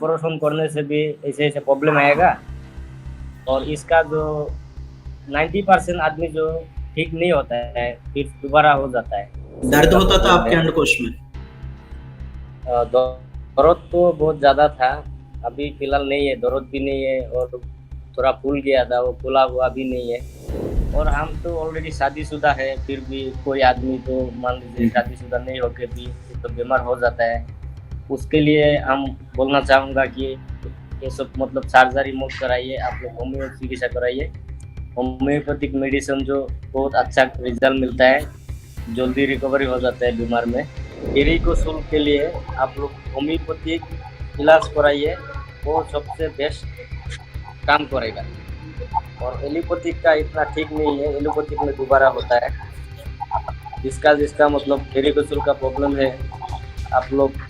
Operation करने से भी ऐसे ऐसे प्रॉब्लम आएगा। और इसका जो 90% आदमी जो ठीक नहीं होता है फिर दोबारा हो जाता है। दर्द होता था प्रॉब्लम आपके है। अंडकोश में? दर्द तो बहुत ज़्यादा था। अभी फिलहाल नहीं है, दर्द भी नहीं है और थोड़ा फूल गया था, वो फूला हुआ भी नहीं है। और हम तो ऑलरेडी शादीशुदा है, फिर भी कोई आदमी तो मान लीजिए शादीशुदा नहीं होके भी तो बीमार हो जाता है। उसके लिए हम बोलना चाहूँगा कि ये सब मतलब सर्जरी मत कराइए, आप लोग होम्यो चिकित्सा कराइए। होम्योपैथिक मेडिसिन जो बहुत अच्छा रिजल्ट मिलता है, जल्दी रिकवरी हो जाता है बीमार में। वेरिकोसिल के लिए आप लोग होम्योपैथिक इलाज कराइए, वो सबसे बेस्ट काम करेगा। और एलोपैथिक का इतना ठीक नहीं है, एलोपैथिक में दोबारा होता है। जिसका जिसका मतलब वेरिकोसिल का प्रॉब्लम है, आप लोग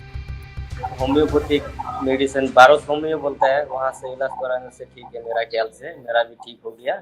होम्योपैथिक मेडिसिन भारत होम्यो बोलता है, वहाँ से इलाज कराने से ठीक है। मेरा ख्याल से मेरा भी ठीक हो गया।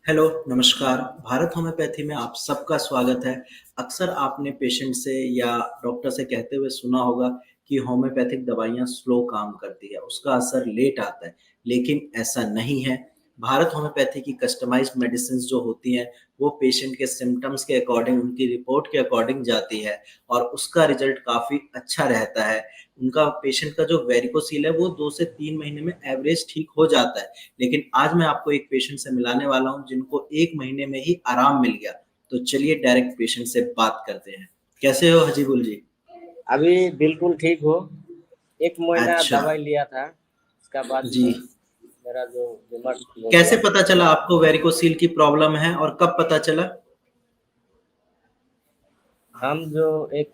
हेलो, नमस्कार। भारत होम्योपैथी में आप सबका स्वागत है। अक्सर आपने पेशेंट से या डॉक्टर से कहते हुए सुना होगा कि होम्योपैथिक दवाइयाँ स्लो काम करती है, उसका असर लेट आता है, लेकिन ऐसा नहीं है। भारत होम्योपैथी की कस्टमाइज्ड मेडिसिन्स जो होती हैं, वो पेशेंट के सिम्पटम्स के अकॉर्डिंग, उनकी रिपोर्ट के अकॉर्डिंग जाती है और उसका रिजल्ट काफ़ी अच्छा रहता है। उनका पेशेंट का जो वेरिकोसील है, वो 2 से 3 महीने में एवरेज ठीक हो जाता है। लेकिन आज मैं आपको एक पेशेंट से मिलाने वाला हूँ जिनको 1 महीने में ही आराम मिल गया। तो चलिए डायरेक्ट पेशेंट से बात करते हैं। कैसे हो हजीबुल जी? अभी बिल्कुल ठीक हो। 1 महीना अच्छा। दवाई लिया था, उसका बाद जी। में मेरा जो बीमार ठीक हो कैसे गया। पता चला आपको वेरिकोसील की प्रॉब्लम है और कब पता चला? हम जो एक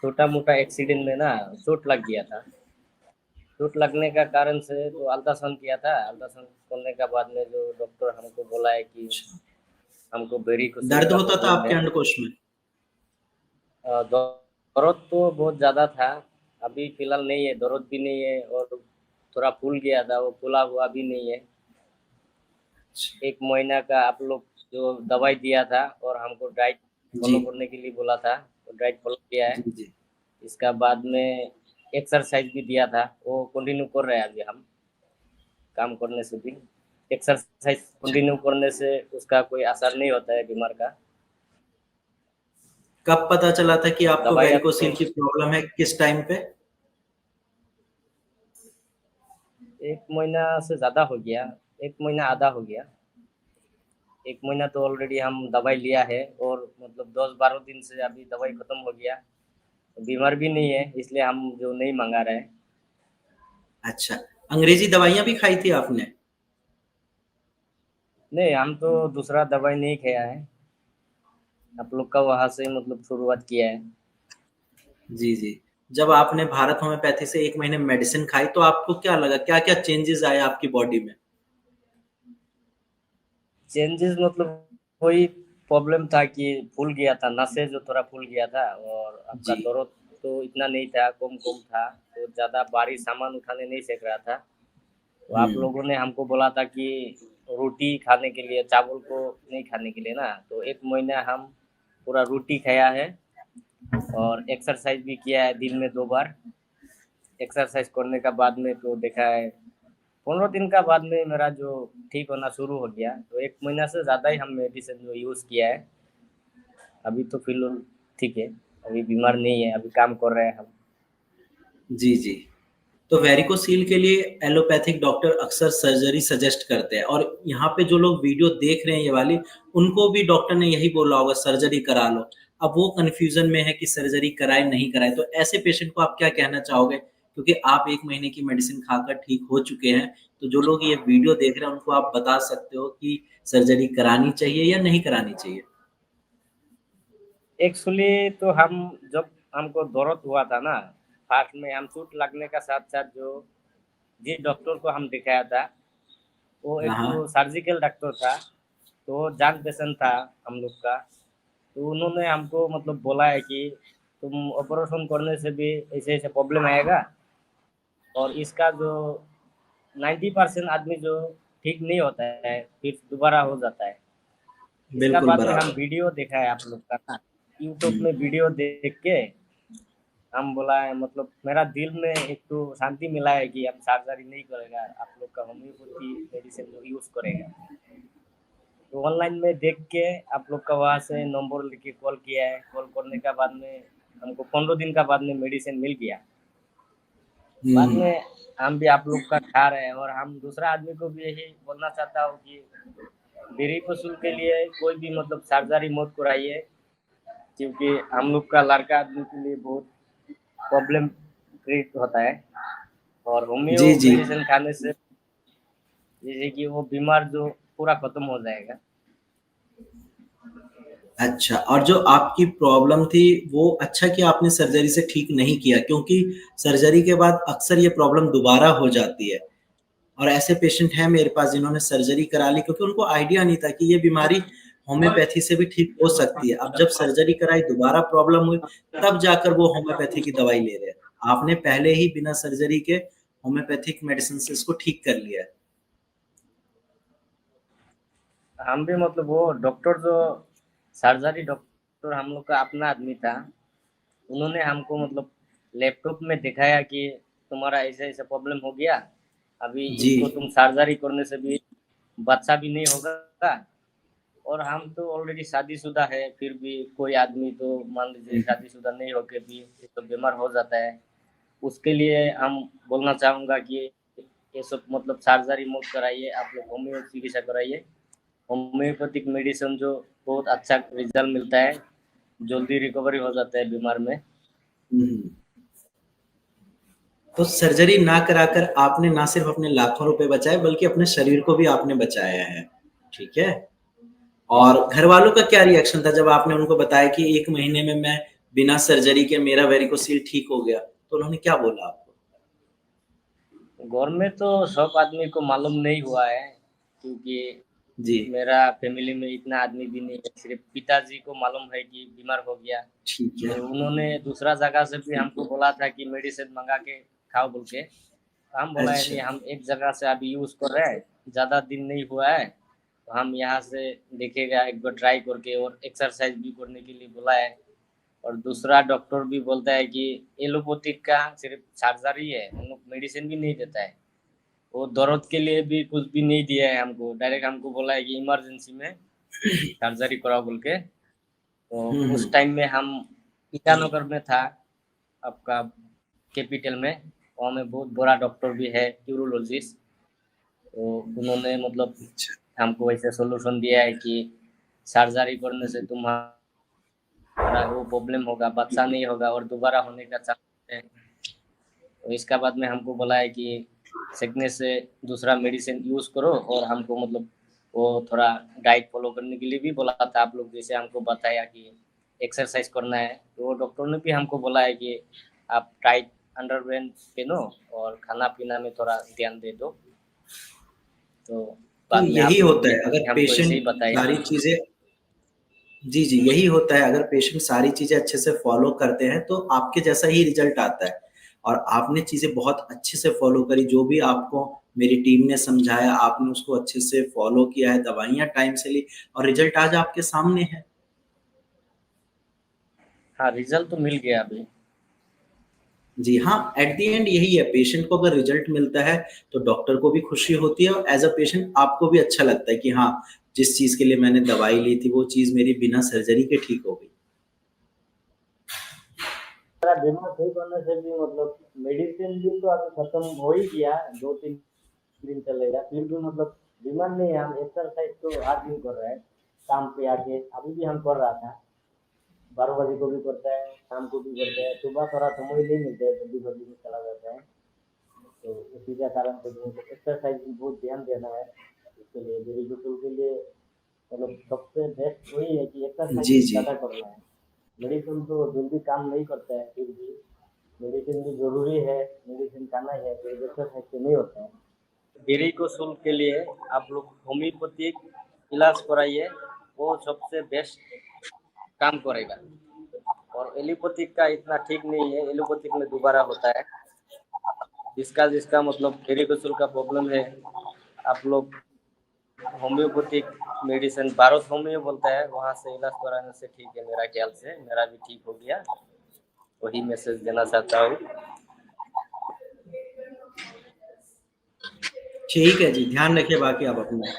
छोटा मोटा एक्सीडेंट में ना चोट लग गया था। चोट लगने का कारण से तो अल्ट्रासाउंड किया था। अल्ट्रासाउंड करने के बाद में जो डॉक्टर हमको बोला है कि हमको वेरिकोसिल दर्द का होता था प्रॉब्लम आपके है। अंडकोश में? दर्द तो बहुत ज़्यादा था। अभी फिलहाल नहीं है, दर्द भी नहीं है और थोड़ा फूल गया था, वो फूला हुआ भी नहीं है। 1 महीना का आप लोग जो दवाई दिया था और हमको डाइट जी। फॉलो करने के लिए बोला था, तो डाइट फॉलो किया है। जी, जी। इसका बाद में एक्सरसाइज भी दिया था, वो कंटिन्यू कर रहे हैं अभी हम। काम करने से भी एक्सरसाइज अच्छा। कंटिन्यू करने से उसका कोई असर नहीं होता है बीमार का। कब पता चला था कि आपको दवाइयाँ तो वेरिकोसील की प्रॉब्लम है, किस टाइम पे? 1 महीना से ज़्यादा हो गया, 1 महीना आधा हो गया। 1 महीना तो ऑलरेडी हम दवाई लिया है और मतलब 10-12 दिन से अभी दवाई खत्म हो गया। बीमार भी नहीं है, इसलिए हम जो नहीं मंगा रहे हैं। अच्छा। अंग्रेजी दवाइयाँ भी खाई थी आपने? नहीं, हम तो दूसरा दवाई नहीं खाया है। आप लोग का वहाँ से मतलब शुरुआत किया है। जी, जी। जब आपने भारत होम्योपैथी से 1 महीने मेडिसिन खाई तो आपको क्या लगा? क्या-क्या चेंजेज़ आए आपकी बॉडी में? चेंजेस मतलब वही प्रॉब्लम था कि फूल गया था, नसें जो थोड़ा फूल गया था और आपका जी। दर्द तो इतना नहीं था, कम-कम था, तो ज़्यादा भारी सामान उठाने नहीं सक रहा था। तो आप हुँ। लोगों ने हमको बोला था कि रोटी खाने के लिए, चावल को नहीं खाने के लिए ना, तो 1 महीना हम पूरा रोटी खाया है और एक्सरसाइज भी किया है दिन में 2 बार। एक्सरसाइज करने का बाद में तो देखा है 15 दिन का बाद में मेरा जो ठीक होना शुरू हो गया। तो 1 महीना से ज़्यादा ही हम मेडिसिन जो यूज़ किया है। अभी तो फिलहाल ठीक है, अभी बीमार नहीं है, अभी काम कर रहे हैं हम। जी, जी। तो वेरिकोसील के लिए एलोपैथिक डॉक्टर अक्सर सर्जरी सजेस्ट करते हैं और यहाँ पे जो लोग वीडियो देख रहे हैं ये वाली, उनको भी डॉक्टर ने यही बोला होगा सर्जरी करा लो। अब वो कन्फ्यूज़न में है कि सर्जरी कराएँ, नहीं कराएँ, तो ऐसे पेशेंट को आप क्या कहना चाहोगे? क्योंकि आप 1 महीने की मेडिसिन खाकर ठीक हो चुके हैं, तो जो लोग ये वीडियो देख रहे हैं उनको आप बता सकते हो कि सर्जरी करानी चाहिए या नहीं करानी चाहिए? एक्चुअली तो हम जब हमको दर्द हुआ था ना, फर्स्ट में हम चोट लगने का साथ-साथ जो जिस डॉक्टर को हम दिखाया था, वो हाँ, एक तो हाँ। सर्जिकल डॉक्टर था, तो जान पहचान था हम लोग का। तो उन्होंने हमको मतलब बोला है कि तुम ऑपरेशन करने से भी ऐसे-ऐसे प्रॉब्लम आएगा। और इसका जो 90% आदमी जो ठीक नहीं होता है, फिर दोबारा हो जाता है। इसका बिल्कुल बाद में हम बराबर। वीडियो देखा है आप लोग का ना, यूट्यूब हुँ। में वीडियो देख के हम बोला है मतलब मेरा दिल में एक तो शांति मिला है कि हम सर्जरी नहीं करेगा, आप लोग का होम्योपैथी मेडिसिन जो यूज़ करेगा। तो ऑनलाइन में देख के आप लोग का वहाँ से नंबर लेके कॉल किया है। कॉल करने का बाद में हमको 15 दिन का बाद में मेडिसिन मिल गया। बाद हम्म। में हम भी आप लोग का खा रहे हैं, और हम दूसरा आदमी को भी यही बोलना चाहता हूँ कि बेरी पशु के लिए कोई भी मतलब सर्जरी मत कराइए, क्योंकि हम लोग का लड़का आदमी के लिए बहुत प्रॉब्लम क्रिएट होता है। और जी होम्यो जी। मेडिसिन खाने से जैसे कि वो बीमार जो पूरा खत्म हो जाएगा। अच्छा, और जो आपकी प्रॉब्लम थी वो अच्छा किया आपने सर्जरी से ठीक नहीं किया, क्योंकि सर्जरी के बाद अक्सर ये प्रॉब्लम दोबारा हो जाती है। और ऐसे पेशेंट हैं मेरे पास जिन्होंने सर्जरी करा ली क्योंकि उनको आइडिया नहीं था कि ये बीमारी होम्योपैथी से भी ठीक हो सकती है। अब जब सर्जरी कराई दोबारा प्रॉब्लम हुई, तब जाकर वो होम्योपैथी की दवाई ले रहे हैं। आपने पहले ही बिना सर्जरी के होम्योपैथिक मेडिसिन से इसको ठीक कर लिया है। हम भी मतलब वो डॉक्टर जो सर्जरी डॉक्टर हम लोग का अपना आदमी था, उन्होंने हमको मतलब लैपटॉप में दिखाया कि तुम्हारा ऐसा ऐसा प्रॉब्लम हो गया, अभी जी। इसको तुम सर्जरी करने से भी बच्चा भी नहीं होगा। और हम तो ऑलरेडी शादीशुदा है, फिर भी कोई आदमी तो मान लीजिए हुँ, शादीशुदा नहीं होके भी ये तो बीमार हो जाता है। उसके लिए हम बोलना चाहूँगा कि ये सब मतलब सर्जरी मत कराइए, आप लोग होम्यो चिकित्सा कराइए। होम्योपैथिक मेडिसिन जो बहुत अच्छा रिजल्ट मिलता है, जल्दी रिकवरी हो जाता है बीमार में। हुँ। तो सर्जरी ना कराकर आपने ना सिर्फ अपने लाखों रुपए बचाए बल्कि अपने शरीर को भी आपने बचाया है। ठीक है? और घर वालों का क्या रिएक्शन था जब आपने उनको बताया कि 1 महीने में मैं बिना सर्जरी के मेरा वेरिकोसील ठीक हो गया, तो उन्होंने क्या बोला आपको? घर में तो सब आदमी को मालूम नहीं हुआ है, क्योंकि जी, मेरा फैमिली में इतना आदमी भी नहीं है, सिर्फ पिताजी को मालूम है कि बीमार हो गया। ठीक है। तो उन्होंने दूसरा जगह से भी हमको बोला था कि मेडिसिन मंगा के खाओ बोल के। हम बोला है अच्छा, नहीं, हम एक जगह से अभी यूज़ कर रहे हैं, ज़्यादा दिन नहीं हुआ है, तो हम यहाँ से देखेगा एक बार ट्राई करके, और एक्सरसाइज भी करने के लिए बोला है। और दूसरा डॉक्टर भी बोलता है कि एलोपैथिक का सिर्फ सर्जरी है, हम लोग मेडिसिन भी नहीं देता है। वो दर्द के लिए भी कुछ भी नहीं दिया है हमको, डायरेक्ट हमको बोला है कि इमरजेंसी में सर्जरी कराओ बोल के। तो हुँ, हुँ। उस टाइम में हम ईटानगर में था, आपका कैपिटल में, वहाँ में बहुत बड़ा डॉक्टर भी है यूरोलॉजिस्ट। तो उन्होंने मतलब अच्छा, हमको ऐसे सॉल्यूशन दिया है कि सर्जरी करने से तुम्हारा वो प्रॉब्लम होगा, बच्चा नहीं होगा और दोबारा होने का चांस है। तो इसका बाद में हमको बोला है कि सीखने से दूसरा मेडिसिन यूज़ करो, और हमको मतलब वो थोड़ा डाइट फॉलो करने के लिए भी बोला था, आप लोग जैसे हमको बताया कि एक्सरसाइज करना है, तो वो डॉक्टर ने भी हमको बोला है कि आप टाइट अंडरवेयर पहनो और खाना पीना में थोड़ा ध्यान दे दो। तो तो बाद में यही आप लोग होता भी है अगर हमको ऐसे ही पेशेंट बताया। सारी चीज़ें जी, जी, यही होता है अगर पेशेंट सारी चीज़ें अच्छे से फ़ॉलो करते हैं तो आपके जैसा ही रिज़ल्ट आता है। और आपने चीज़ें बहुत अच्छे से फ़ॉलो करी, जो भी आपको मेरी टीम ने समझाया आपने उसको अच्छे से फ़ॉलो किया है, दवाइयाँ टाइम से ली और रिज़ल्ट आज आपके सामने है। हाँ, रिजल्ट तो मिल गया अभी। जी हाँ, एट द एंड यही है, पेशेंट को अगर रिज़ल्ट मिलता है, तो डॉक्टर को भी खुशी होती है और एज़ अ पेशेंट आपको भी अच्छा लगता है कि हाँ, जिस चीज़ के लिए मैंने दवाई ली थी, वो चीज़ मेरी बिना सर्जरी के ठीक हो गई। मेरा दिमाग ठीक होने से भी मतलब मेडिसिन भी तो अभी खत्म हो ही गया, 2-3 दिन चलेगा, फिर भी मतलब बीमार नहीं है। हम एक्सरसाइज तो हर दिन कर रहे हैं, काम पे आके अभी भी हम कर रहा था। 12 बजे को भी करता है, शाम को भी करता है, सुबह थोड़ा समय नहीं मिलता है, जल्दी जल्दी में चला जाता है। तो उसी का कारण से जो है एक्सरसाइज भी बहुत ध्यान देना है। इसके लिए मेरी बिल्कुल के लिए मतलब सबसे बेस्ट वही है कि एक्सरसाइज जी, जी। ज़्यादा करना है। मेडिसिन तो जल्दी काम नहीं करता है, फिर भी मेडिसिन भी ज़रूरी है, मेडिसिन खाना ही है, फिर एक्सरसाइज से नहीं होता है। डेयरी को शुल्क के लिए आप लोग होम्योपैथिक इलाज कराइए, वो सबसे बेस्ट काम करेगा। और एलोपैथिक का इतना ठीक नहीं है, एलोपैथिक में दोबारा होता है। जिसका जिसका मतलब डेयरी को शुल्क का प्रॉब्लम है, आप लोग होम्योपैथिक मेडिसिन भारत होम्यो बोलता है, वहाँ से इलाज कराने से ठीक है, मेरा ख्याल से मेरा भी ठीक हो गया। वही मैसेज देना चाहता हूँ। ठीक है जी, ध्यान रखिए बाकी आप अपना।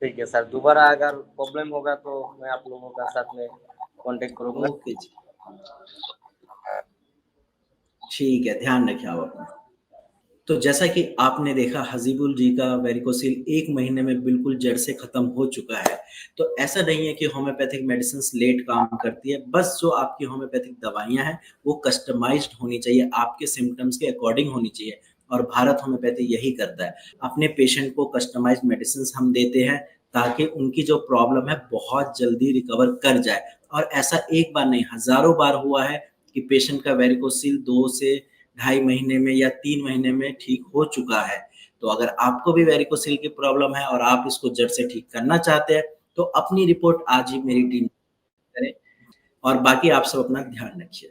ठीक है सर, दोबारा अगर प्रॉब्लम होगा तो मैं आप लोगों का साथ में कांटेक्ट करूंगा। ओके जी, ठीक है, ध्यान रखिए आप अपना। तो जैसा कि आपने देखा हजीबुल जी का वेरिकोसिल 1 महीने में बिल्कुल जड़ से खत्म हो चुका है। तो ऐसा नहीं है कि होम्योपैथिक मेडिसिन्स लेट काम करती है, बस जो आपकी होम्योपैथिक दवाइयाँ हैं, वो कस्टमाइज़्ड होनी चाहिए, आपके सिम्पटम्स के अकॉर्डिंग होनी चाहिए और भारत होम्योपैथी यही करता है। अपने पेशेंट को कस्टमाइज़्ड मेडिसिन्स हम देते हैं ताकि उनकी जो प्रॉब्लम है बहुत जल्दी रिकवर कर जाए और ऐसा एक बार नहीं, हज़ारों बार हुआ है कि पेशेंट का वेरिकोसिल 2 से 2.5 महीने में या 3 महीने में ठीक हो चुका है। तो अगर आपको भी वेरिकोसिल की प्रॉब्लम है और आप इसको जड़ से ठीक करना चाहते हैं, तो अपनी रिपोर्ट आज ही मेरी टीम करें और बाकी आप सब अपना ध्यान रखिए।